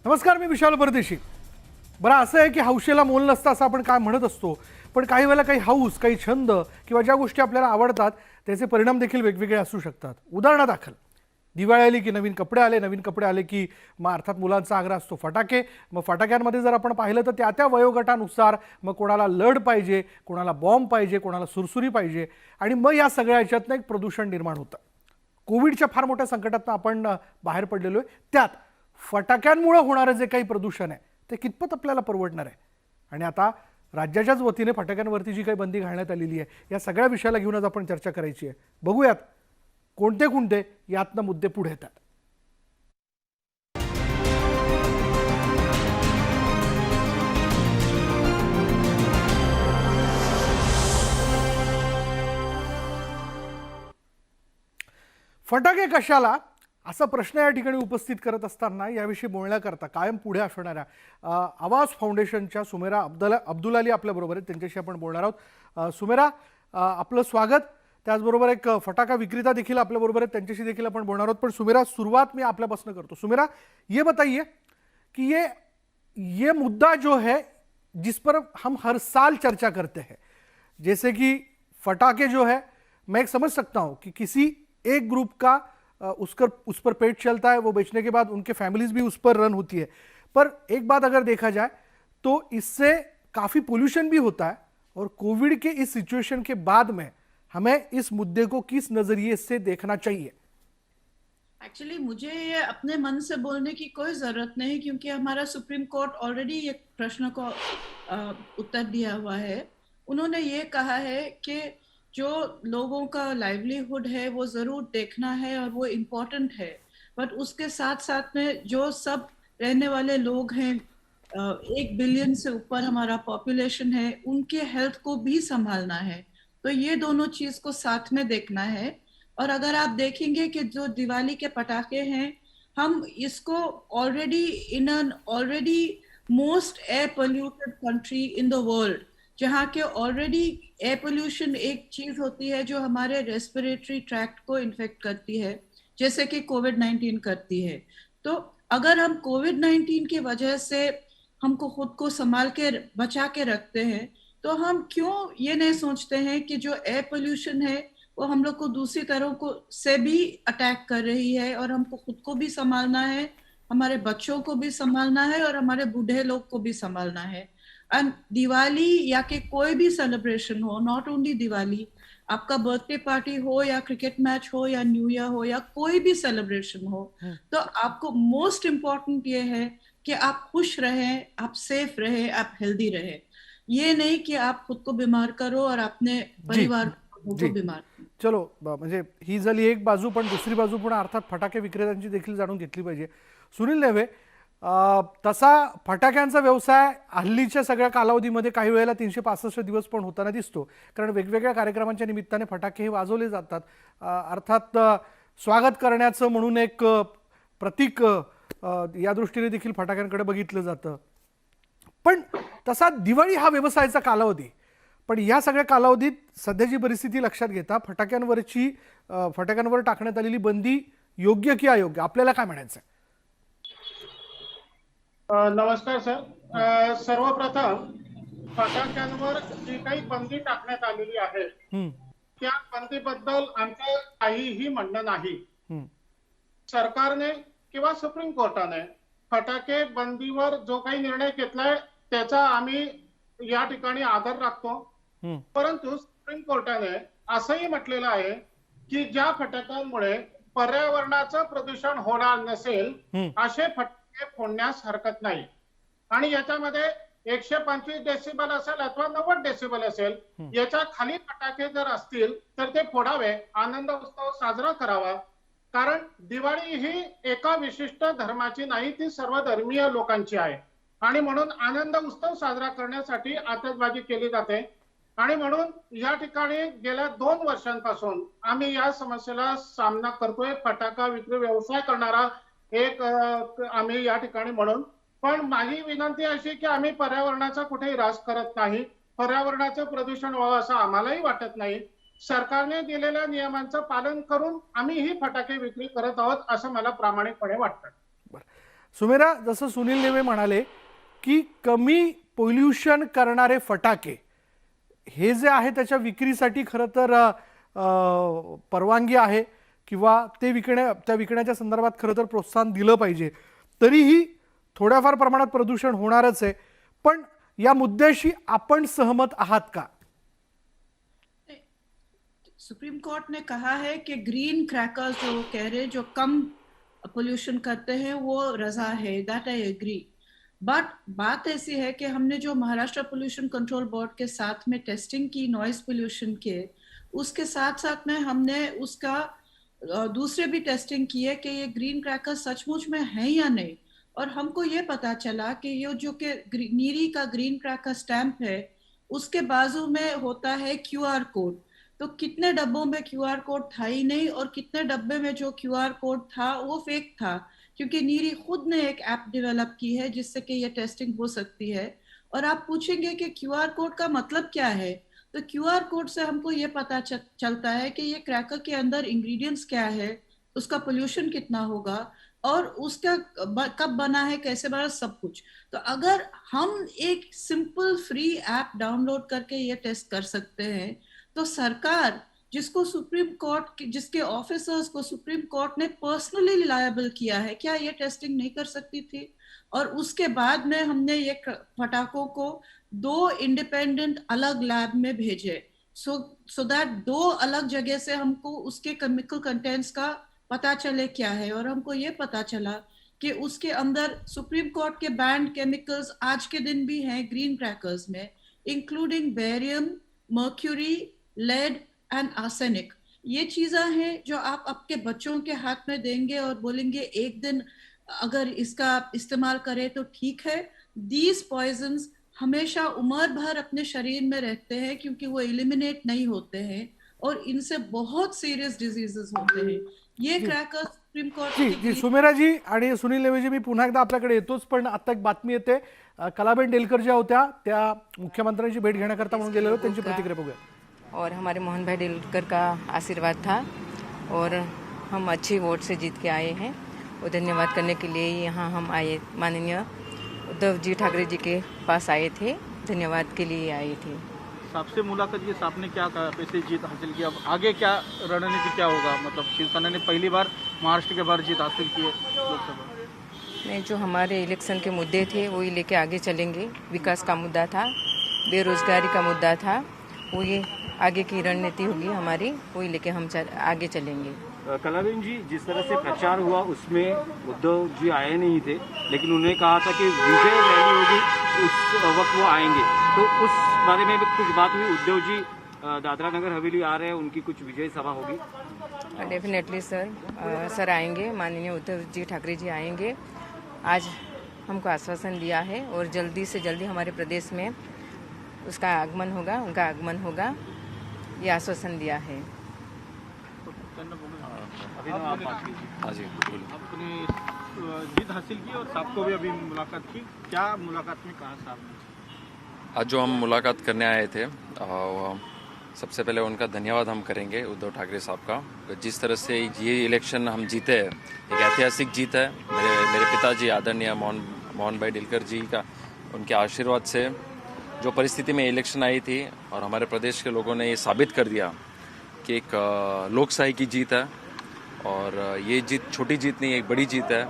नमस्कार, मी विशाल परदेशी. बरं, असं आहे की हौशेला मोल नसतं असं आपण काय म्हणत असतो, पण काही वेळेला काही हौस, काही छंद किंवा ज्या गोष्टी आपल्याला आवडतात त्याचे परिणाम देखील वेगवेगळे असू शकतात. उदाहरणादाखल दिवाळी आली की नवीन कपडे आले, नवीन कपडे आले की मग अर्थात मुलांचा आग्रह असतो फटाके. मग फटाक्यांमध्ये जर आपण पाहिलं तर त्या त्या वयोगटानुसार मग कोणाला लढ पाहिजे, कोणाला बॉम्ब पाहिजे, कोणाला सुरसुरी पाहिजे, आणि मग या सगळ्या ह्याच्यातनं एक प्रदूषण निर्माण होतं. कोविडच्या फार मोठ्या संकटातनं आपण बाहेर पडलेलो आहे. त्यात फटाक्यांमुळे होणारं जे काही प्रदूषण आहे ते कितपत आपल्याला परवडणार आहे, आणि आता राज्याच्याच वतीने फटाक्यांवरती जी काही बंदी घालण्यात आलेली आहे, या सगळ्या विषयाला घेऊनच आपण चर्चा करायची आहे. बघूयात कोणते कोणते यातनं मुद्दे पुढे येतात. फटाके कशाला, असा प्रश्न या ठिकाणी उपस्थित करत असताना याविषयी बोलण्याकरता कायम पुढे असणाऱ्या आवाज फाउंडेशनच्या सुमेरा अब्दुलाली आपल्याबरोबर आहेत. त्यांच्याशी आपण बोलणार आहोत. सुमेरा, आपलं स्वागत. त्याचबरोबर एक फटाका विक्रेता देखील आपल्याबरोबर आहेत, त्यांच्याशी देखील आपण बोलणार आहोत. पण सुमेरा, सुरुवात मी आपल्यापासून करतो. सुमेरा, ये बताइए कि ये मुद्दा जो है जिस पर हम हर साल चर्चा करते हैं, जैसे कि फटाके जो है, मैं एक समझ सकता हूँ कि किसी एक ग्रुप का उस पर पेट चलता है, वो बेचने के बाद उनके फैमिलीज भी उस पर रन होती है. पर एक बात अगर देखा जाए तो इससे काफ़ी पोल्यूशन भी होता है, और कोविड के इस सिचुएशन के बाद में हमें इस मुद्दे को किस नज़रिए से देखना चाहिए? एक्चुअली मुझे ये अपने मन से बोलने की कोई जरूरत नहीं, क्योंकि हमारा सुप्रीम कोर्ट ऑलरेडी ये प्रश्न को उत्तर दिया हुआ है. उन्होंने ये कहा है कि जो लोगों का लाइवलीहुड है वो जरूर देखना है और वो इम्पोर्टेंट है, बट उसके साथ साथ में जो सब रहने वाले लोग हैं, 1 बिलियन से ऊपर हमारा पॉपुलेशन है, उनके हेल्थ को भी संभालना है. तो ये दोनों चीज को साथ में देखना है. और अगर आप देखेंगे कि जो दिवाली के पटाखे हैं, हम इसको already in an already most air polluted country in the world, जहाँ के ऑलरेडी एयर पोल्यूशन एक चीज होती है जो हमारे रेस्पिरेटरी ट्रैक्ट को इन्फेक्ट करती है, जैसे कि कोविड-19 करती है. तो अगर हम कोविड-19 की वजह से हमको खुद को संभाल के बचा के रखते हैं, तो हम क्यों ये नहीं सोचते हैं कि जो एयर पोल्यूशन है वो हम लोग को दूसरी तरह को से भी अटैक कर रही है, और हमको खुद को भी संभालना है, हमारे बच्चों को भी संभालना है, और हमारे बूढ़े लोग को भी संभालना है. एंड दिवाली या कि कोई भी सेलिब्रेशन हो, नॉट ओनली दिवाली, आपका बर्थडे पार्टी हो या क्रिकेट मैच हो या न्यू ईयर हो या कोई भी सेलिब्रेशन हो, तो आपको मोस्ट इम्पोर्टेंट ये है कि आप खुश रहें, आप सेफ रहें, आप हेल्दी रहें. ये नहीं कि आप खुद को बीमार करो और अपने परिवार को बीमार. चलो, म्हणजे ही झाली एक बाजू, पण दुसरी बाजू पण अर्थात फटाके विक्रेत्यांची देखील जाणून घेतली पाहिजे. सुनील नेवे, तसा फटाक्यांचा व्यवसाय हल्लीच्या सगळ्या कालावधीमध्ये काही वेळेला 365 दिवस पण होताना दिसतो, कारण वेगवेगळ्या कार्यक्रमांच्या निमित्ताने फटाके हे वाजवले जातात. अर्थात स्वागत करण्याचं म्हणून एक प्रतीक या दृष्टीने देखील फटाक्यांकडे बघितलं जातं. पण तसा दिवाळी हा व्यवसायाचा कालावधी, पण या सगळ्या कालावधीत सध्याची परिस्थिती लक्षात घेता फटाक्यांवर टाकण्यात आलेली बंदी योग्य की अयोग्य, आपल्याला काय म्हणायचं? नमस्कार सर. सर्वप्रथम फटाक्यांवर जी काही बंदी टाकण्यात आलेली आहे त्या बंदीबद्दल आमचं काहीही म्हणणं नाही. सरकारने किंवा सुप्रीम कोर्टाने फटाके बंदीवर जो काही निर्णय घेतलाय त्याचा आम्ही या ठिकाणी आदर राखतो. परंतु सुप्रीम कोर्टाने असंही म्हटलेलं आहे की ज्या फटाक्यांमुळे पर्यावरणाचं प्रदूषण होणार नसेल असे फटाके फोडण्यास हरकत नाही. आणि याच्यामध्ये 125 डेसिबल असेल अथवा 90 डेसिबल असेल, याच्या खाली फटाके जर असतील तर ते फोडावे, आनंद उत्सव साजरा करावा. कारण दिवाळी ही एका विशिष्ट धर्माची नाही, ती सर्व धर्मीय लोकांची आहे. आणि म्हणून आनंद उत्सव साजरा करण्यासाठी आतषबाजी केली जाते. आणि म्हणून या ठिकाणी गेल्या 2 वर्षांपासून आम्ही या समस्येला सामना करतोय. फटाका विक्री व्यवसाय करणारा एक आम्ही या ठिकाणी म्हणून. पण माझी विनंती अशी की आम्ही पर्यावरणाचा कुठेही ऱ्हास करत नाही, पर्यावरणाचं प्रदूषण व्हावं असं आम्हालाही वाटत नाही. सरकारने दिलेल्या नियमांचं पालन करून आम्ही ही फटाके विक्री करत आहोत असं मला प्रामाणिकपणे वाटतं. सुमेरा, जसं सुनील नेवे म्हणाले की कमी पोल्युशन करणारे फटाके हे जे आहे त्याच्या विक्रीसाठी खरं तर परवानगी आहे किंवा त्या विकण्याच्या संदर्भात खरं तर प्रोत्साहन दिलं पाहिजे. तरीही थोड्याफार प्रमाणात प्रदूषण होणारच आहे. पण या मुद्द्याशी आपण सहमत आहात का? सुप्रीम कोर्ट ने कहा है कि ग्रीन क्रैकर्स जो कह रहे जो कम पोल्यूशन करते हैं वो रजा है, दैट आई एग्री. बट बात ऐसी है कि हमने जो महाराष्ट्र पोल्यूशन कंट्रोल बोर्ड के साथ में टेस्टिंग की नॉइस पोल्यूशन के, उसके साथ साथ में हमने उसका दूसरे भी टेस्टिंग की है कि ये ग्रीन क्रैकर सचमुच में है या नहीं. और हमको ये पता चला कि ये जो कि नीरी का ग्रीन क्रैकर स्टैंप है उसके बाजू में होता है क्यूआर कोड. तो कितने डब्बों में क्यूआर कोड था ही नहीं और कितने डब्बे में जो क्यूआर कोड था वो फेक था, क्योंकि नीरी खुद ने एक ऐप डेवलप की है जिससे कि ये टेस्टिंग हो सकती है. और आप पूछेंगे कि क्यूआर कोड का मतलब क्या है, तो क्यूआर कोड से हमको ये पता चलता है कि ये क्रैकर के अंदर इंग्रेडिएंट्स क्या है, उसका पोल्यूशन कितना होगा और उसका कब बना है, कैसे बना, सब कुछ. तो अगर हम एक सिंपल फ्री ऐप डाउनलोड करके ये टेस्ट कर सकते हैं, तो सरकार जिसको सुप्रीम कोर्ट जिसके ऑफिसर्स को सुप्रीम कोर्ट ने पर्सनली लायबल किया है, क्या ये टेस्टिंग नहीं कर सकती थी? और उसके बाद में हमने ये पटाखों को 2 इंडिपेंडेंट अलग लैब में भेजे, सो दैट 2 अलग जगह से हमको उसके केमिकल कंटेंट्स का पता चले क्या है. और हमको ये पता चला कि उसके अंदर सुप्रीम कोर्ट के बैंड केमिकल्स आज के दिन भी हैं ग्रीन क्रैकर्स में, including barium, mercury, lead and arsenic. ये चीजें हैं जो आप आपके बच्चों के हाथ में देंगे और बोलेंगे एक दिन अगर इसका इस्तेमाल करें तो ठीक है. दीज पॉइजन्स हमेशा उम्र भर अपने शरीर में रहते हैं क्योंकि वो एलिमिनेट नहीं होते हैं और इनसे बहुत सीरियस डिजीजेस होते हैं. ये क्रॅकर सुप्रीम कोर्ट जी सुमेराजी आणि सुनील नेवेजी, मी पुन्हा एकदा आपल्याकडे येतोच, पण आता एक बातमी येते. कलाबेन डेलकर ज्या होत्या त्या मुख्यमंत्र्यांची भेट घेण्याकरता म्हणून गेलेले, त्यांची प्रतिक्रिया बघूया. और हमारे मोहन भाई डेलकर का आशीर्वाद था और हम अच्छी वोट से जीत के आए हैं और धन्यवाद करने के लिए यहाँ हम आए, माननीय उद्धव जी ठाकरे जी के पास आए थे, धन्यवाद के लिए आए थे. साहब से मुलाकात की, साहब ने क्या कहा, कैसे जीत हासिल की, अब आगे क्या रणनीति क्या होगा? मतलब शिवसेना ने पहली बार महाराष्ट्र के बाहर जीत हासिल की है लोकसभा. नहीं, जो हमारे इलेक्शन के मुद्दे थे वही लेके आगे चलेंगे. विकास का मुद्दा था, बेरोजगारी का मुद्दा था, वो ये आगे की रणनीति होगी हमारी, वही लेके हम आगे चलेंगे. कलाबेन जी, जिस तरह से प्रचार हुआ उसमें उद्धव जी आए नहीं थे, लेकिन उन्होंने कहा था कि विजय रैली होगी उस वक्त वो आएंगे, तो उस बारे में भी कुछ बात हुई? उद्धव जी दादरा नगर हवेली आ रहे हैं, उनकी कुछ विजय सभा होगी? डेफिनेटली सर आएंगे, माननीय उद्धव जी ठाकरे जी आएंगे. आज हमको आश्वासन दिया है और जल्दी से जल्दी हमारे प्रदेश में उसका आगमन होगा, उनका आगमन होगा, ये आश्वासन दिया है. हाँ जी, आपने जीत हासिल की और साहब को भी अभी मुलाकात की, क्या मुलाकात में कहा साहब ने? आज जो हम मुलाकात करने आए थे, सबसे पहले उनका धन्यवाद हम करेंगे उद्धव ठाकरे साहब का. जिस तरह से ये इलेक्शन हम जीते हैं, एक ऐतिहासिक जीत है. मेरे पिताजी आदरणीय मोहन भाई डेलकर जी का, उनके आशीर्वाद से जो परिस्थिति में इलेक्शन आई थी और हमारे प्रदेश के लोगों ने ये साबित कर दिया कि एक लोकशाही की जीत है और ये जीत छोटी जीत नहीं, एक बड़ी जीत है.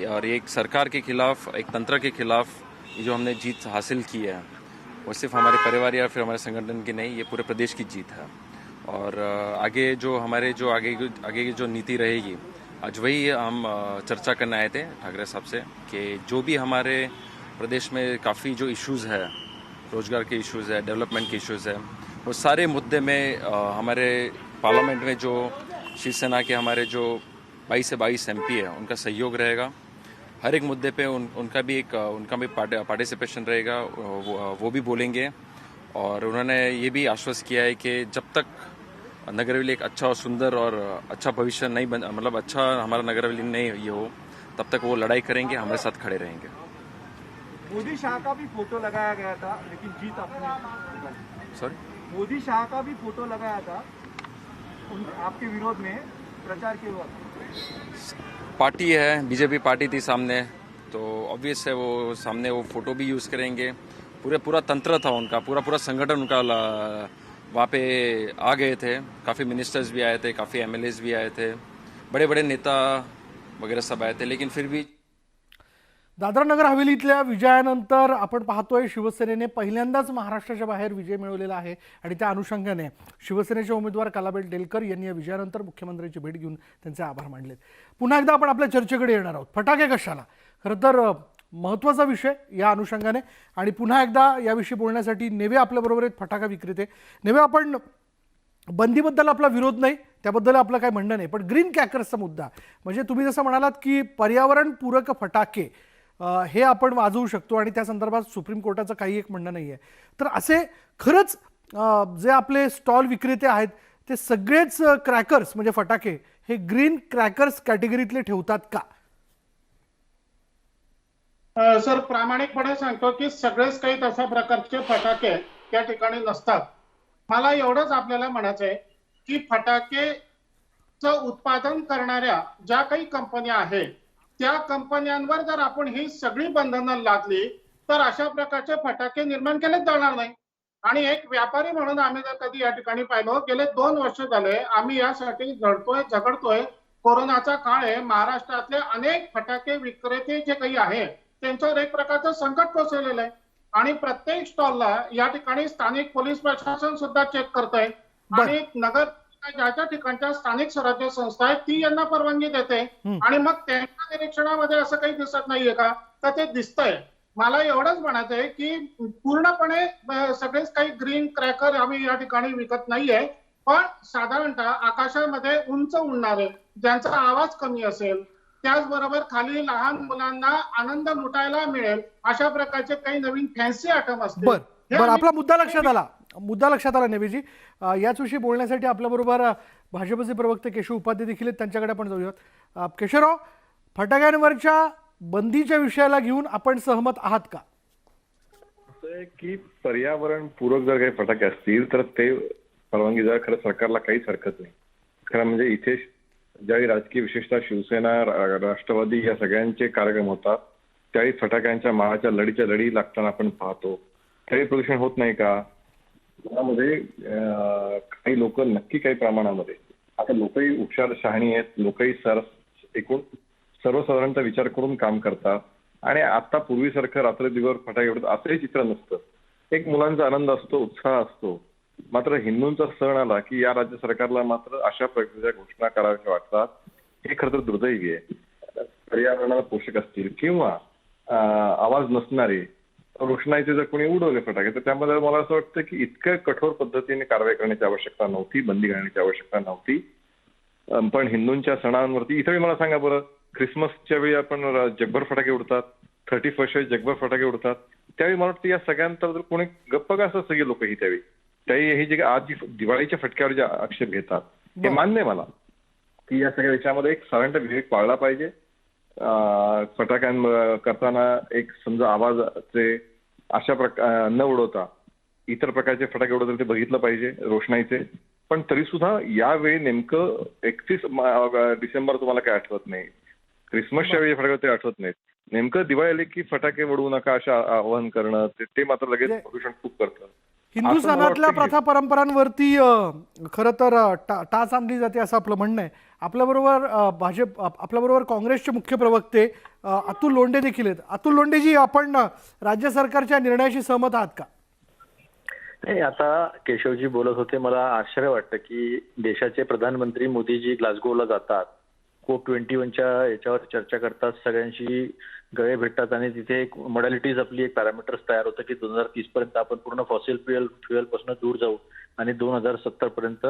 और एक सरकार के खिलाफ, एक तंत्र के खिलाफ ये जो हमने जीत हासिल की है, वो सिर्फ हमारे परिवार या फिर हमारे संगठन की नहीं, ये पूरे प्रदेश की जीत है. और आगे जो हमारे जो आगे की जो नीति रहेगी, आज वही हम चर्चा करने आए थे ठाकरे साहब से कि जो भी हमारे प्रदेश में काफ़ी जो इश्यूज़ है, रोजगार के इश्यूज़ है, डेवलपमेंट के इश्यूज़ है, वो सारे मुद्दे में हमारे पार्लियामेंट में जो शिवसेना के हमारे जो 22 से 22 MP है, उनका सहयोग रहेगा. हर एक मुद्दे पे उनका भी पार्टिसिपेशन रहेगा, वो भी बोलेंगे. और उन्होंने ये भी आश्वस्त किया है कि जब तक नगर हवेली एक अच्छा और सुंदर और अच्छा भविष्य नहीं बन, मतलब अच्छा हमारा नगर हवेली नहीं ये हो, तब तक वो लड़ाई करेंगे, हमारे साथ खड़े रहेंगे. मोदी शाह का भी फोटो लगाया गया था, लेकिन जीत आपने. सॉरी, मोदी शाह का भी फोटो लगाया था आपके विरोध में प्रचार के वक्त. पार्टी है, बीजेपी पार्टी थी सामने, तो ऑब्वियस है वो सामने वो फोटो भी यूज़ करेंगे। पूरा तंत्र था उनका, पूरा संगठन उनका वहाँ पे आ गए थे। काफ़ी मिनिस्टर्स भी आए थे, काफ़ी एमएलएज भी आए थे, बड़े बड़े नेता वगैरह सब आए थे, लेकिन फिर भी दादरा नगर हवेलीतल्या विजयानंतर आपण पाहतोय शिवसेनेने पहिल्यांदाच महाराष्ट्राच्या बाहेर विजय मिळवलेला आहे आणि त्या अनुषंगाने शिवसेनेचे उमेदवार कलाबेल डेलकर यांनी या विजयानंतर मुख्यमंत्र्यांची भेट घेऊन त्यांचे आभार मानलेत। पुन्हा एकदा आपण आपल्या चर्चेकडे येणार आहोत। फटाके कशाला, खरं तर महत्त्वाचा विषय या अनुषंगाने, आणि पुन्हा एकदा याविषयी बोलण्यासाठी नेवे आपल्याबरोबर आहेत, फटाका विक्रेते। नेवे, आपण बंदीबद्दल आपला विरोध नाही, त्याबद्दल आपलं काय म्हणणं नाही, पण ग्रीन क्रॅकर्सचा मुद्दा म्हणजे तुम्ही जसं म्हणालात की पर्यावरणपूरक फटाके हे आपण वाजवू शकतो आणि त्या संदर्भात सुप्रीम कोर्टाचं काही एक म्हणणं नाही आहे, तर असे खरंच जे आपले स्टॉल विक्रेते आहेत ते सगळेच क्रॅकर्स म्हणजे फटाके हे ग्रीन क्रॅकर्स कॅटेगरीतले ठेवतात का? सर, प्रामाणिकपणे सांगतो की सगळेच काही तशा प्रकारचे फटाके त्या ठिकाणी नसतात। मला एवढंच आपल्याला म्हणायचं आहे की फटाकेचं उत्पादन करणाऱ्या ज्या काही कंपन्या आहेत त्या कंपन्यांवर जर आपण ही सगळी बंधनं लादली तर अशा प्रकारचे फटाके निर्माण केलेच जाणार नाही। आणि एक व्यापारी म्हणून आम्ही जर कधी या ठिकाणी पाहिलं, गेले 2 वर्ष झाले आम्ही यासाठी झगडतोय। कोरोनाचा काळ आहे, महाराष्ट्रातले अनेक फटाके विक्रेते जे काही आहेत त्यांच्यावर एक प्रकारचं संकट कोसळलेलं आहे आणि प्रत्येक स्टॉलला या ठिकाणी स्थानिक पोलीस प्रशासन सुद्धा चेक करतंय आणि नगर ज्या ठिकाणच्या स्थानिक स्वराज्य संस्था आहेत ती यांना परवानगी देते आणि मग त्यांच्या निरीक्षणामध्ये असं काही दिसत नाहीये का? तर ते दिसतंय। मला एवढंच म्हणायचं आहे की पूर्णपणे सगळेच काही ग्रीन क्रॅकर आम्ही या ठिकाणी विकत नाहीये, पण साधारणतः आकाशामध्ये उंच उडणारे ज्यांचा आवाज कमी असेल, त्याचबरोबर खाली लहान मुलांना आनंद लुटायला मिळेल अशा प्रकारचे काही नवीन फॅन्सी आयटम असतील। बरं, आपला मुद्दा लक्षात आला नेवेजी। याच विषयी बोलण्यासाठी आपल्याबरोबर भाजपचे प्रवक्ते केशव उपाध्ये देखील आहेत, त्यांच्याकडे आपण जाऊयात। केशवराव, फटाक्यांवरच्या बंदीच्या विषयाला घेऊन आपण सहमत आहात का? असं आहे की पर्यावरण पूरक जर काही फटाके असतील तर ते परवानगी द्यायला खरं सरकारला काहीच हरकत नाही। खरं म्हणजे इथे ज्यावेळी राजकीय विशेषतः शिवसेना, राष्ट्रवादी या सगळ्यांचे कार्यक्रम होतात त्यावेळी फटाक्यांच्या माळाच्या लढी लागताना आपण पाहतो, त्यावेळी प्रदूषण होत नाही का? त्यामध्ये काही लोक नक्की काही प्रमाणामध्ये, आता लोकही हुशार शहाणी आहेत, लोकही एकूण सर्वसाधारणचा विचार करून काम करतात आणि आता पूर्वीसारखं रात्र दिवस फटाके उडत असंही चित्र नसतं। एक मुलांचा आनंद असतो, उत्साह असतो। मात्र हिंदूंचा सण आला की या राज्य सरकारला मात्र अशा प्रकारच्या घोषणा कराव्याशा वाटतात। हे खरं तर दुर्दैवी आहे। पर्यावरणाला पोषक असतील किंवा आवाज नसणारे रोषणाईचे जर कोणी उडवले फटाके तर त्यामध्ये मला असं वाटतं की इतक्या कठोर पद्धतीने कारवाई करण्याची आवश्यकता नव्हती, बंदी घालण्याची आवश्यकता नव्हती। पण हिंदूंच्या सणांवरती इथेही मला सांगा बरं, ख्रिसमसच्या वेळी आपण जगभर फटाके उडतात, 31st जगभर फटाके उडतात, त्यावेळी मला वाटतं या सगळ्यांतर कोणी गप्प का असं सगळे लोक ही त्यावेळी हे जे आज जी दिवाळीच्या फटक्यावर जे आक्षेप घेतात हे मान्य आहे मला की या सगळ्या विषयामध्ये एक साधारणतः विवेक पाळला पाहिजे। फटाक्यां करताना एक समजा आवाजाचे अशा प्रकार न उडवता इतर प्रकारचे फटाके उडवतात ते बघितलं पाहिजे, रोषणाईचे। पण तरी सुद्धा यावेळी नेमकं 31 डिसेंबर तुम्हाला काय आठवत नाही, क्रिसमसच्या वेळी फटाके ते आठवत नाहीत, नेमकं दिवाळी आली की फटाके उडवू नका असं आवाहन करणं ते मात्र लगेच प्रदूषण खूप करतं। हिंदू सणातल्या प्रथा परंपरांवरती खरं तर टाच आणली जाते असं आपलं म्हणणं आहे। आपल्याबरोबर आपल्याबरोबर काँग्रेसचे मुख्य प्रवक्ते अतुल लोंढे देखील आहेत। अतुल लोंढेजी, आपण राज्य सरकारच्या निर्णयाशी सहमत आहात का? नाही, आता केशवजी बोलत होते, मला आश्चर्य वाटतं की देशाचे प्रधानमंत्री मोदीजी ग्लासगोला जातात, COP21च्या याच्यावर चर्चा करतात, सगळ्यांशी गळे भेटतात आणि तिथे एक मॉडॅलिटीज आपली एक पॅरामीटर्स तयार होतं की 2030 पर्यंत आपण पूर्ण फॉसिल फ्युएल पासून दूर जाऊ आणि 2070 पर्यंत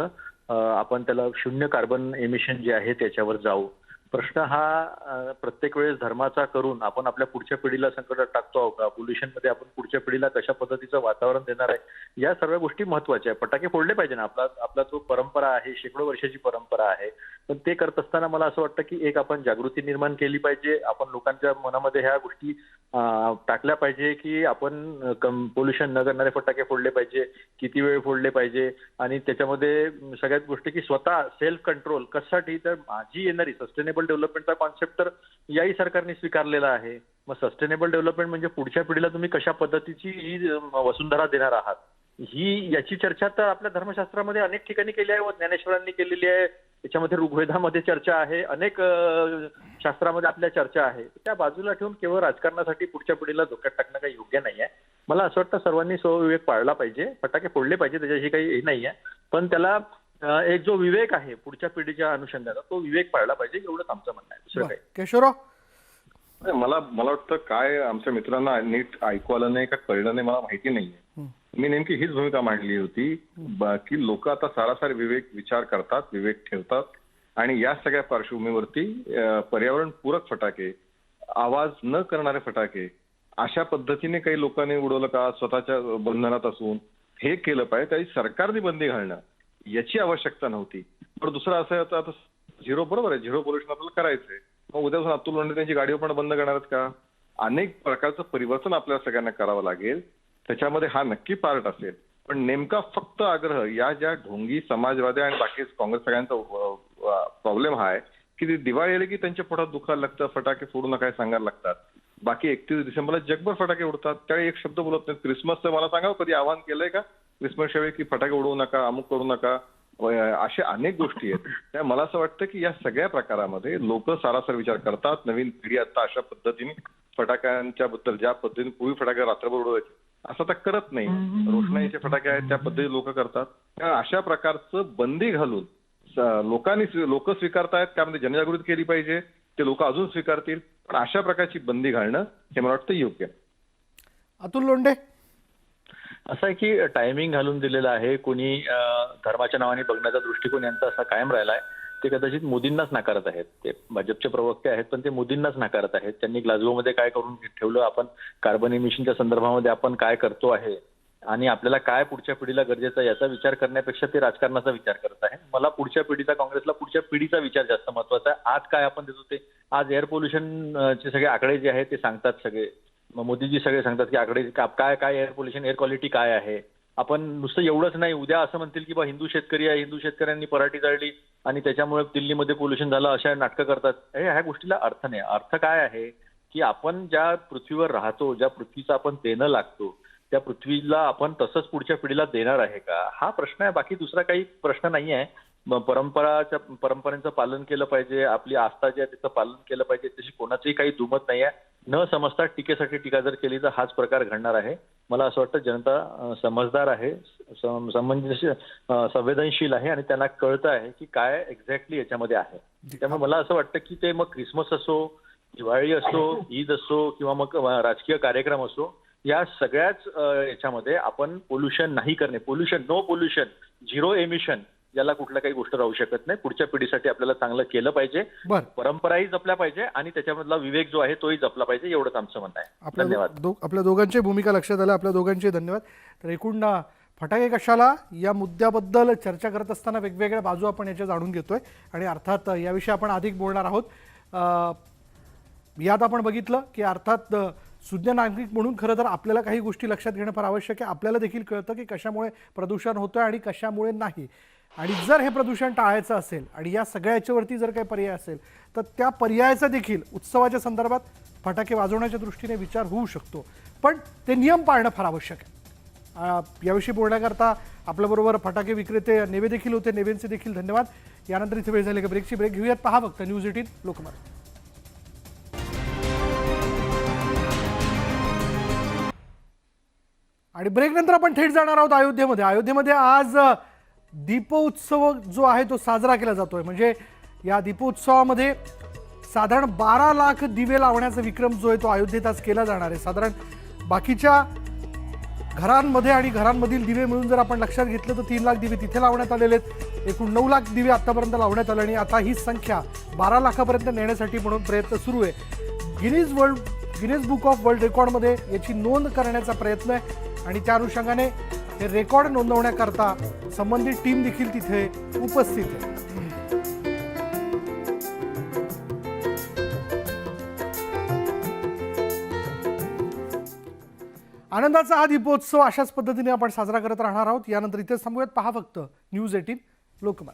आपण त्याला 0 कार्बन एमिशन जे आहे त्याच्यावर जाऊ। प्रश्न हा प्रत्येक वेळेस धर्माचा करून आपण आपल्या पुढच्या पिढीला संकटात टाकतो आहोत का? पोल्युशन मध्ये आपण पुढच्या पिढीला कशा पद्धतीचं वातावरण देणार आहे, या सर्व गोष्टी महत्वाच्या आहे। फटाके फोडले पाहिजे ना, आपला तो परंपरा आहे, शेकडो वर्षाची परंपरा आहे, पण ते करत असताना मला असं वाटतं की एक आपण जागृती निर्माण केली पाहिजे, आपण लोकांच्या मनामध्ये ह्या गोष्टी टाकल्या पाहिजे की आपण पोल्युशन न करणारे फटाके फोडले पाहिजे, किती वेळ फोडले पाहिजे, आणि त्याच्यामध्ये सगळ्यात गोष्टी की स्वतः सेल्फ कंट्रोल कशासाठी, तर माझी येणारी सस्टेनेबल डेव्हलपमेंटचा कॉन्सेप्ट तर याही सरकारने स्वीकारलेला आहे. मग सस्टेनेबल डेव्हलपमेंट म्हणजे पुढच्या पिढीला तुम्ही कशा पद्धतीची ही वसुंधरा देणार आहात, याची चर्चा तर आपल्या धर्मशास्त्रामध्ये अनेक ठिकाणी केली आहे व ज्ञानेश्वरांनी केलेली आहे. त्याच्यामध्ये ऋग्वेदामध्ये चर्चा आहे, अनेक शास्त्रामध्ये आपल्या चर्चा आहे. त्या बाजूला ठेवून केवळ राजकारणासाठी पुढच्या पिढीला धोक्यात टाकणं काही योग्य नाही आहे. मला असं वाटतं सर्वांनी स्वविवेक पाळला पाहिजे, फटाके फोडले पाहिजे, त्याच्याशी काही हे नाही आहे, पण त्याला एक जो विवेक आहे पुढच्या पिढीच्या अनुषंगाचा तो विवेक पाळला पाहिजे, एवढंच आमचं म्हणणं आहे, दुसरं काही. केशवराव, मला वाटतं काय आमच्या मित्रांना नीट ऐकू आलं नाही का कळलं नाही मला माहिती नाहीये. मी नेमकी हीच भूमिका मांडली होती की लोक आता सारासार विचार करतात, विवेक ठेवतात, आणि या सगळ्या पार्श्वभूमीवरती पर्यावरणपूरक फटाके, आवाज न करणारे फटाके अशा पद्धतीने काही लोकांनी उडवलं का स्वतःच्या बंधनात असून हे केलं पाहिजे. त्याची सरकारने बंदी घालणं याची आवश्यकता नव्हती. पण दुसरं असं होतं, आता झिरो बरोबर आहे, झिरो पोल्युशन आपल्याला करायचंय, मग उद्यापासून अतुल लोंढे त्यांची गाडी पण बंद करणार आहेत का? अनेक प्रकारचं परिवर्तन आपल्याला सगळ्यांना करावं लागेल, त्याच्यामध्ये हा नक्की पार्ट असेल. पण नेमका फक्त आग्रह या ज्या ढोंगी समाजवादी आणि बाकी काँग्रेस सगळ्यांचा प्रॉब्लेम हा आहे की ती दिवाळी आली की त्यांच्या पोटात दुखायला लागतं, फटाके फोडू नका सांगायला लागतात. बाकी 31 डिसेंबरला जगभर फटाके उडतात, त्यावेळी एक शब्द बोलत नाहीत. क्रिसमसचं मला सांगा कधी आवाहन केलंय का क्रिसमसच्या वेळी की फटाके उडवू नका, अमुक करू नका? अशा अनेक गोष्टी आहेत. त्या मला असं वाटतं की या सगळ्या प्रकारामध्ये लोक सारासार विचार करतात. नवीन पिढी आता अशा पद्धतीने फटाक्यांच्या बद्दल, ज्या पद्धतीने पूर्वी फटाके रात्रभर उडवायचे असं तर करत नाही, रोषणाईचे फटाके आहेत त्या पद्धती लोक करतात. अशा प्रकारचं बंदी घालून लोक स्वीकारतायत, त्यामध्ये जनजागृती केली पाहिजे, ते लोक अजून स्वीकारतील, पण अशा प्रकारची बंदी घालणं हे मला वाटतं योग्य. अतुल लोंढे, असं आहे की टायमिंग घालून दिलेलं आहे. कोणी धर्माच्या नावाने बघण्याचा दृष्टिकोन यांचा असा कायम राहिला आहे. ते कदाचित मोदींनाच नाकारत आहेत. ते भाजपचे प्रवक्ते आहेत पण ते मोदींनाच नाकारत आहेत. त्यांनी ग्लासगोमध्ये काय करून ठेवलं, आपण कार्बन इमिशनच्या संदर्भामध्ये आपण काय करतो आहे आणि आपल्याला काय पुढच्या पिढीला गरजेचं आहे याचा विचार करण्यापेक्षा ते राजकारणाचा विचार करत आहे. मला पुढच्या पिढीचा, काँग्रेसला पुढच्या पिढीचा विचार जास्त महत्वाचा आहे. आज काय आपण देतो ते, आज एअर पोल्युशनचे सगळे आकडे जे आहेत ते सांगतात सगळे. मोदीजी सगळे सांगतात की आकडे काय काय एअर पोल्युशन, एअर क्वालिटी काय आहे. आपण नुसतं एवढंच नाही, उद्या असं म्हणतील की बा हिंदू शेतकरी आहे, हिंदू शेतकऱ्यांनी पराठी जाळली आणि त्याच्यामुळे दिल्लीमध्ये पोल्युशन झालं, अशा नाटकं करतात. ह्या गोष्टीला अर्थ नाही. अर्थ काय आहे की आपण ज्या पृथ्वीवर राहतो, ज्या पृथ्वीचं आपण देणं लागतो, त्या पृथ्वीला आपण तसंच पुढच्या पिढीला देणार आहे का, हा प्रश्न आहे. बाकी दुसरा काही प्रश्न नाही आहे. परंपरेचं पालन केलं पाहिजे, आपली आस्था जी आहे त्याचं पालन केलं पाहिजे, त्याची कोणाचंही काही दुमत नाही आहे. न समजता टीकेसाठी टीका जर केली तर हाच प्रकार घडणार आहे. मला असं वाटतं जनता समजदार आहे, संवेदनशील आहे आणि त्यांना कळतं आहे की काय एक्झॅक्टली याच्यामध्ये आहे. त्यामुळे मला असं वाटतं की ते मग क्रिसमस असो, दिवाळी असो, ईद असो किंवा मग राजकीय कार्यक्रम असो, या सगळ्याच याच्यामध्ये आपण पोल्युशन नाही करणे, नो पोल्युशन, झिरो एमिशन, याला कुठल्या काही गोष्ट राहू शकत नाही. पुढच्या पिढीसाठी आपल्याला चांगलं केलं पाहिजे, परंपराही जपल्या पाहिजे आणि त्याच्यामधला विवेक जो आहे तोही जपला पाहिजे, एवढंच आमचं म्हणणं आहे. धन्यवाद. आपल्या दोघांची भूमिका लक्षात आल्या, आपल्या दोघांचे धन्यवाद. तर एकूण फटाके कशाला या मुद्द्याबद्दल चर्चा करत असताना वेगवेगळ्या बाजू आपण याच्या जाणून घेतोय आणि अर्थात याविषयी आपण अधिक बोलणार आहोत. यात आपण बघितलं की अर्थात सुज्ञ नागरिक म्हणून खरं तर आपल्याला काही गोष्टी लक्षात घेणं फार आवश्यक आहे. आपल्याला देखील कळतं की कशामुळे प्रदूषण होतं आणि कशामुळे नाही, आणि जर हे प्रदूषण टाळायचं असेल आणि या सगळ्या याच्यावरती जर काही पर्याय असेल तर त्या पर्यायाचा देखील उत्सवाच्या संदर्भात फटाके वाजवण्याच्या दृष्टीने विचार होऊ शकतो, पण ते नियम पाळणं फार आवश्यक आहे. याविषयी बोलण्याकरता आपल्याबरोबर फटाके विक्रेते नेवे देखील होते. नेवेंचे देखील धन्यवाद. यानंतर इथे वेळ झाली का ब्रेकची ब्रेक घेऊयात. पहा फक्त न्यूज 18 लोकमत. आणि ब्रेक नंतर आपण थेट जाणार आहोत अयोध्येमध्ये. अयोध्येमध्ये आज दीपोत्सव जो आहे तो साजरा केला जातोय. म्हणजे या दीपोत्सवामध्ये साधारण 12 लाख दिवे लावण्याचा विक्रम जो आहे तो अयोध्येत आज केला जाणार आहे. साधारण बाकीच्या घरांमध्ये आणि घरांमधील दिवे मिळून जर आपण लक्षात घेतलं तर 3 लाख दिवे तिथे लावण्यात आलेले आहेत. एकूण 9 लाख दिवे आतापर्यंत लावण्यात आले आणि आता ही संख्या 12 लाखापर्यंत नेण्यासाठी म्हणून प्रयत्न सुरू आहे. गिनीज बुक ऑफ वर्ल्ड रेकॉर्डमध्ये याची नोंद करण्याचा प्रयत्न आहे आणि त्या अनुषंगाने हे रेकॉर्ड नोंदवण्याकरता संबंधित टीम देखील तिथे उपस्थित आहे. आनंदाचा हा दीपोत्सव अशाच पद्धतीने आपण साजरा करत राहणार आहोत. यानंतर इथेच थांबूयात. पहा फक्त न्यूज 18 लोकमत.